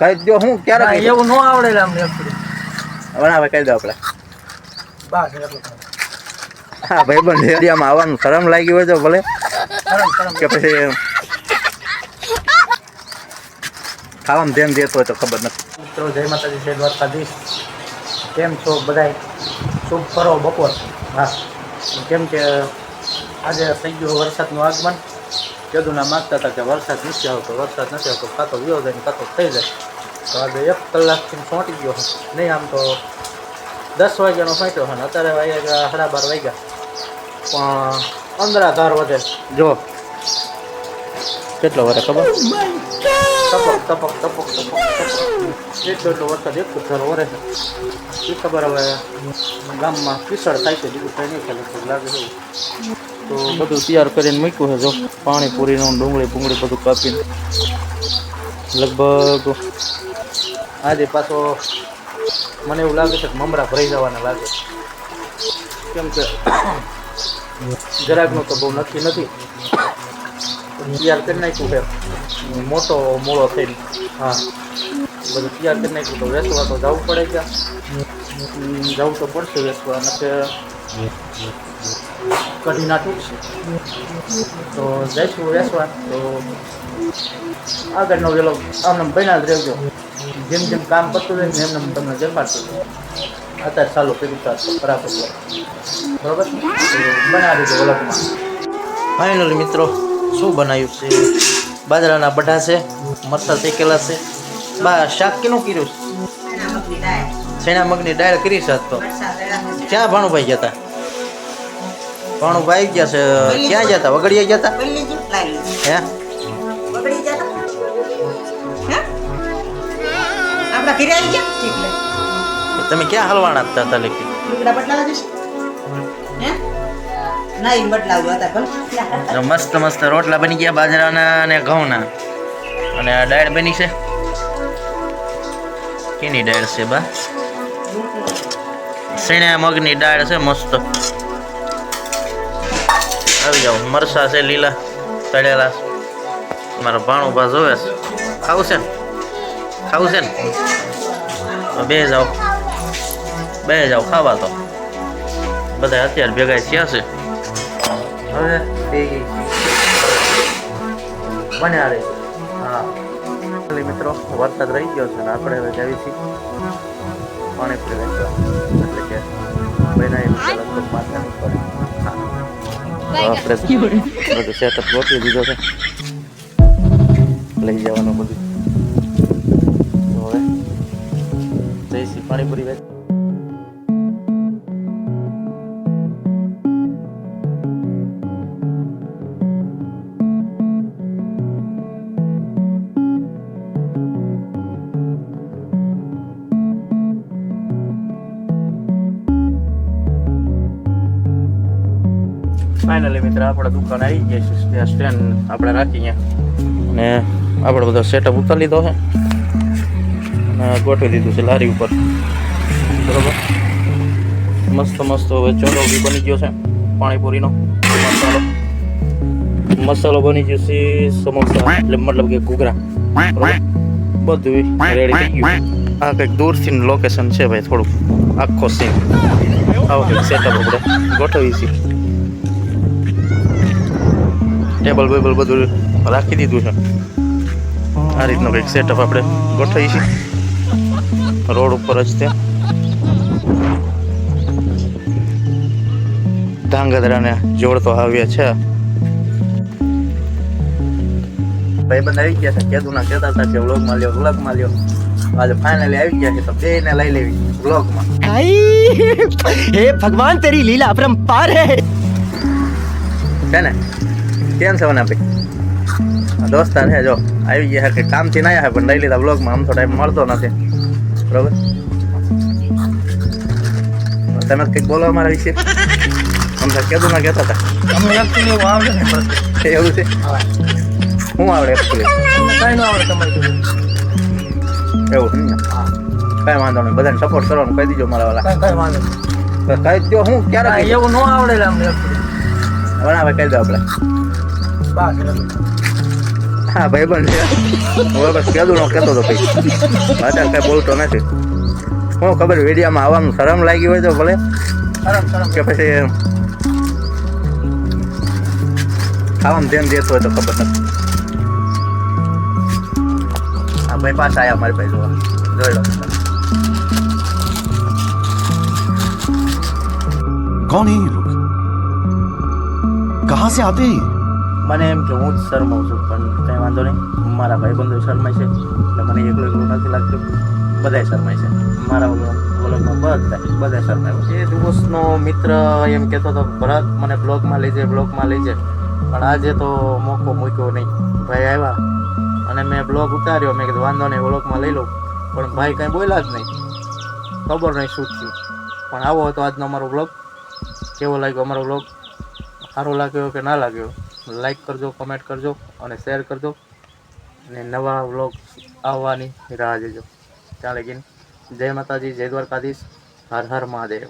કહી દો હું ક્યારે એવું ન આવડે અમને એકડી હવે કહી દો આપણે બસ એટલું હા ભાઈબંધ એરિયામાં આવવાનું શરમ લાગી હોય તો ભલે કે પછી ખાવામાં ધ્યાન દેતો હોય તો ખબર નથી. મિત્રો જય માતાજી, જય દ્વારકાધીશ. કેમ છો બધાય? શુભ કરો બપોર. હા, કેમ કે આજે થઈ ગયું વરસાદનું આગમન. કેદુના માગતા હતા કે વરસાદ નથી આવતો, કાતો વ્યો જાય ને કાતો થઈ જાય. તો આજે 1 કલાકથી સોંટી ગયો નહીં, આમ તો 10 વાગ્યાનો સોંટ્યો છે ને અત્યારે વાગ્યા 12:30 વાગ્યા. પણ અંદરાધાર વધે જો કેટલો વરે ખબર, ટપક એટલો વરસાદ એક ધારો વરે છે. એ ખબર હવે ગામમાં પીસળ થાય છે, બીજું કંઈ નહીં થાય લાગે છે. તો બધું તૈયાર કરીને મૂક્યું છે જો, પાણીપુરીનું ડુંગળી બધું કાપીને. લગભગ આજે પાછો મને એવું લાગે છે કે મમરા ભરાઈ જવાના લાગે, કેમ કે જરાકનું તો બહુ નક્કી નથી. તૈયાર કરી નાખ્યું છે મોટો મોળો થઈને. હા, બધું તૈયાર કરી નાખ્યું. તો વેચવા તો જવું પડે, ક્યાં જવું તો પડશે વેચવા, નથી કઢી ના તૂટશે. તો જઈશું વેચવા. તો આગળનો વેલો આમને બન્યા જ રહેજો. જેમ જેમ કામ કરતું રહે ને એમને તમને જમાડતું રહે. અત્યારે ચાલુ કર્યું બરાબર બરાબર બનાવી દીધું વલકમાં. ફાઇનલી મિત્રો શું બનાવ્યું છે? બાજરાના બઢા છે, મરચાં શેકેલા છે. બા શાક કેનું કર્યું છે? ચણા મગની દાળ કરી છે. તો ક્યાં ભાણુભાઈ ગયા હતા? ભાણુભાઈ ગયા છે ક્યાં ગયા હતા? વગડિયા ગયા હતા હે? તમે ક્યાં હલવાના હતા લેખી? મસ્ત મસ્ત રોટલા બની ગયા બાજરાના અને ઘઉંના. અને આ દાળ બની છે. કેની દાળ છે બા? ચણા મગની દાળ છે મસ્ત. આવી જાઓ. મરસા છે લીલા તળેલા. મારો ભાણુભા જોવે છે. ખાવું છે ને? બે જાઓ ખાવા. તો બધા અત્યારે ભેગા થયા છે. હવે બન્યા રહે. હા મિત્રો, વરસાદ રહી ગયો છે ને આપણે હવે જાવી છીએ પાણીપુરી વેચવા. એટલે કે બનાવી લગભગ માથા નહીં પડે. હા, આપણે બધું સેટઅપ ગોઠવી દીધો છે. લઈ જવાનું બધું. હવે જઈશી પાણીપુરી વેચ. ફાઇનલી મિત્ર આપણે દુકાન આવી ગયા છે. ત્યાં સ્ટેન્ડ આપણે રાખી અહીંયા અને આપણે બધો સેટઅપ ઉતારી લીધો છે અને ગોઠવી દીધું છે લારી ઉપર. બરોબર, મસ્ત હવે ચોરો બી બની ગયો છે. પાણીપુરીનો મસાલો બની ગયો છે. સમોસા એટલે મતલબ કે ઘૂઘરા બધું રેડી થઈ ગયું. આ કંઈક દૂરથી લોકેશન છે ભાઈ, થોડુંક આખો સીન આવો કંઈક સેટઅપ આપણે ગોઠવી છીએ. ટેબલ બેબલ બધું રાખી દીધું છે. આ રીતનો કંઈક સેટઅપ આપણે ગોઠવી છીએ રોડ ઉપર જ. ત્યાં ધાંગધ્રાને જોડતો આવ્યા છે. ભાઈબંધ આવી ગયા છે. કેદુના કહેતા હતા કે વ્લોગમાં લ્યો. આજે ફાઇનલી આવી ગયા છે. તો બેને લઈ લેવી વ્લોગમાં. હે ભગવાન, તેરી લીલા अपरंपार है. છે ને? કેમ છે વના ભાઈ? દોસ્તાર છે જો આવી ગયા કે કામથી ના આવ્યા પણ લઈ લીધા વ્લોગમાં. આમ તો ટાઈમ મળતો નથી. બરોબર, તમે કંઈક બોલો અમારા વિશે. અમને કેદું ના કહેતા હતા અમે એકચુઅલી એવું આવડે ને એવું છે. શું આવડે એકચુઅલી? કાંઈ ન આવડે તમારે એવું છે ને? કાંઈ વાંધો નહીં, બધાને સપોર્ટ કરવાનું કહી દીજો મારા વાળા. કાંઈ વાંધો કહી દો હું ક્યારે એવું ન આવડે અમને હવે કહી દો આપણે. બસ હા ભાઈબંધ છે હવે બસ કહેતું ન કહેતો હતો ભાઈ અત્યારે કાંઈ બોલતો નથી શું ખબર વિડીયામાં આવવાનું શરમ લાગી હોય તો ભલે કે પછી ખાવામાં ધ્યાન દેતો હોય તો ખબર નથી હા ભાઈ પાછા આવ્યા મારી પાસે જોવા જોઈ લો कौन है ये लोग कहाँ से आते हैं ये? મને એમ કે હું જ શરમાઉં છું પણ કંઈ વાંધો નહીં મારા ભાઈબંધો શરમાય છે એટલે મને એકલું નથી લાગતું બધાય શરમાય છે મારા વ્લોગમાં બધા શરમાય એ દિવસનો મિત્ર એમ કહેતો હતો ભરત મને બ્લોગમાં લઈ જાય પણ આજે તો મોકો મૂક્યો નહીં ભાઈ આવ્યા અને મેં બ્લોગ ઉતાર્યો મેં કીધું વાંધો નહીં વ્લોગમાં લઈ લઉં પણ ભાઈ કંઈ બોલ્યા જ નહીં ખબર નહીં શું થયું પણ આવો હતો આજનો અમારો બ્લોગ કેવો લાગ્યો અમારો બ્લોગ સારો લાગ્યો કે ના લાગ્યો લાઈક કરજો કમેન્ટ કરજો અને શેર કરજો અને નવા વ્લોગ આવવાની રાહ જોજો ત્યાં લગીને જય માતાજી જય દ્વારકાધીશ હર હર મહાદેવ